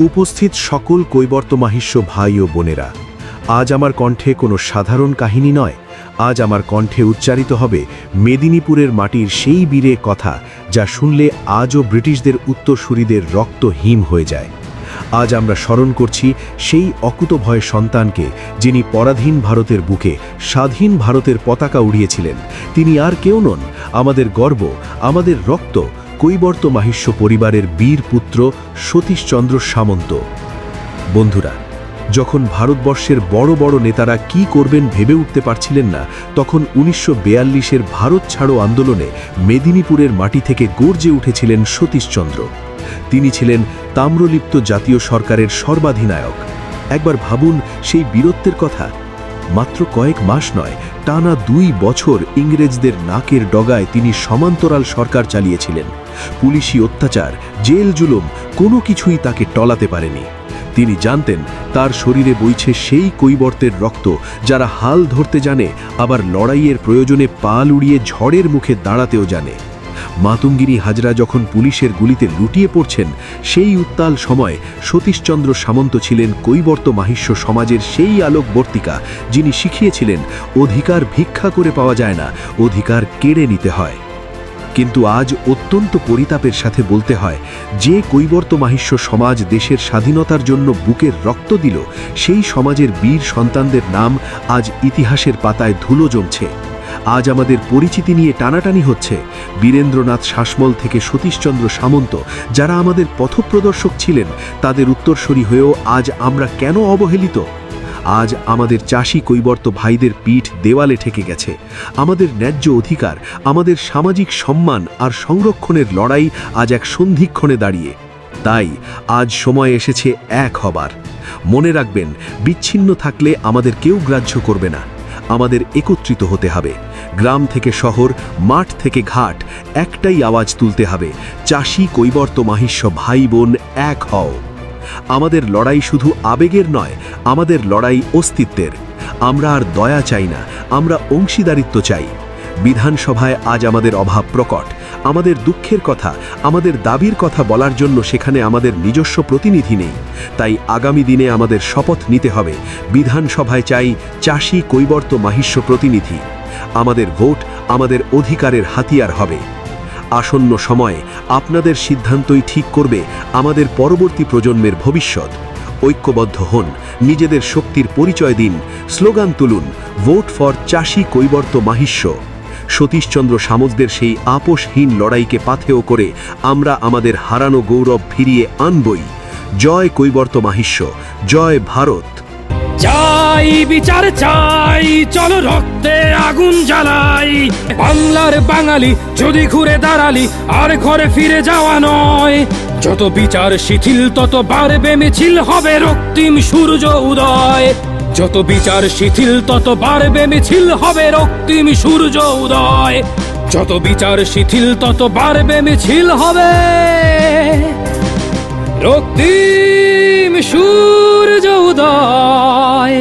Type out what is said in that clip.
উপস্থিত সকল কৈবর্তমাহিষ্য ভাই ও বোনেরা, আজ আমার কণ্ঠে কোনো সাধারণ কাহিনী নয়। আজ আমার কণ্ঠে উচ্চারিত হবে মেদিনীপুরের মাটির সেই বীরের কথা, যা শুনলে আজও ব্রিটিশদের উত্তরসূরিদের রক্ত হিম হয়ে যায়। আজ আমরা স্মরণ করছি সেই অকুতভয় সন্তানকে, যিনি পরাধীন ভারতের বুকে স্বাধীন ভারতের পতাকা উড়িয়েছিলেন। তিনি আর কেউ নন, আমাদের গর্ব, আমাদের রক্ত, কৈবর্তমাহিষ্য পরিবারের বীর পুত্র সতীশচন্দ্র সামন্ত। বন্ধুরা, যখন ভারতবর্ষের বড় বড় নেতারা কি করবেন ভেবে উঠতে পারছিলেন না, তখন ১৯৪২-এর ভারত ছাড়ো আন্দোলনে মেদিনীপুরের মাটি থেকে গর্জে উঠেছিলেন সতীশচন্দ্র। তিনি ছিলেন তাম্রলিপ্ত জাতীয় সরকারের সর্বাধিনায়ক। একবার ভাবুন সেই বীরত্বের কথা। মাত্র কয়েক মাস নয়, টানা ২ বছর ইংরেজদের নাকের ডগায় তিনি সমান্তরাল সরকার চালিয়েছিলেন। পুলিশি অত্যাচার, জেল জুলুম কোনো কিছুই তাকে টলাতে পারেনি। তিনি জানতেন তার শরীরে বইছে সেই কৈবর্তের রক্ত, যারা হাল ধরতে জানে, আবার লড়াইয়ের প্রয়োজনে পাল উড়িয়ে ঝড়ের মুখে দাঁড়াতেও জানে। মাতঙ্গিনী হাজরা যখন পুলিশের গুলিতে লুটিয়ে পড়ছেন, সেই উত্তাল সময় সতীশচন্দ্র সামন্ত ছিলেন কৈবর্তমাহিষ্য সমাজের সেই আলোকবর্তিকা, যিনি শিখিয়েছিলেন অধিকার ভিক্ষা করে পাওয়া যায় না, অধিকার কেড়ে নিতে হয়। কিন্তু আজ অত্যন্ত পরিতাপের সাথে বলতে হয়, যে কৈবর্তমাহিষ্য সমাজ দেশের স্বাধীনতার জন্য বুকের রক্ত দিল, সেই সমাজের বীর সন্তানদের নাম আজ ইতিহাসের পাতায় ধুলো জমছে। আজ আমাদের পরিচিতি নিয়ে টানাটানি হচ্ছে। বীরেন্দ্রনাথ শাসমল থেকে সতীশচন্দ্র সামন্ত, যারা আমাদের পথপ্রদর্শক ছিলেন, তাদের উত্তরসূরি হয়েও আজ আমরা কেন অবহেলিত? আজ আমাদের চাষি কৈবর্ত ভাইদের পিঠ দেওয়ালে ঠেকে গেছে। আমাদের ন্যায্য অধিকার, আমাদের সামাজিক সম্মান আর সংরক্ষণের লড়াই আজ এক সন্ধিক্ষণে দাঁড়িয়ে। তাই আজ সময় এসেছে এক হবার। মনে রাখবেন, বিচ্ছিন্ন থাকলে আমাদের কেউ গ্রাহ্য করবে না। আমাদের একত্রিত হতে হবে। গ্রাম থেকে শহর, মাঠ থেকে ঘাট, একটাই আওয়াজ তুলতে হবে, চাষি কৈবর্তমাহিষ্য ভাই বোন এক হও। আমাদের লড়াই শুধু আবেগের নয়, আমাদের লড়াই অস্তিত্বের। আমরা আর দয়া চাই না, আমরা অংশীদারিত্ব চাই। বিধানসভায় আজ আমাদের অভাব প্রকট। আমাদের দুঃখের কথা, আমাদের দাবির কথা বলার জন্য সেখানে আমাদের নিজস্ব প্রতিনিধি নেই। তাই আগামী দিনে আমাদের শপথ নিতে হবে, বিধানসভায় চাই চাষি কৈবর্তমাহিষ্য প্রতিনিধি। আমাদের ভোট আমাদের অধিকারের হাতিয়ার হবে। আসন্ন সময়ে আপনাদের সিদ্ধান্তই ঠিক করবে আমাদের পরবর্তী প্রজন্মের ভবিষ্যৎ। ঐক্যবদ্ধ হন, নিজেদের শক্তির পরিচয় দিন, স্লোগান তুলুন, ভোট ফর চাষি কৈবর্তমাহিষ্য। সতীশচন্দ্র সামজদের সেই আপোষহীন লড়াইকে পাথেয় করে আমরা আমাদের হারানো গৌরব ফিরিয়ে আনবই। জয় কৈবর্তমাহিষ্য, জয় ভারত। চাই বিচার চাই, চলো রক্তে আগুন জ্বালাই। বাংলার বাঙালি যদি ঘুরে দাঁড়ালি, আর ঘরে ফিরে যাওয়া নয়। যত বিচার শিথিল তত বাড়বে মিছিল, হবে রক্তিম সূর্য উদয়। যত বিচার শিথিল তত বাড়বে মিছিল, হবে রক্তিম সূর্য উদয়। যত বিচার শিথিল তত বাড়বে মিছিল, হবে রক্তিম সূর্য উদয়।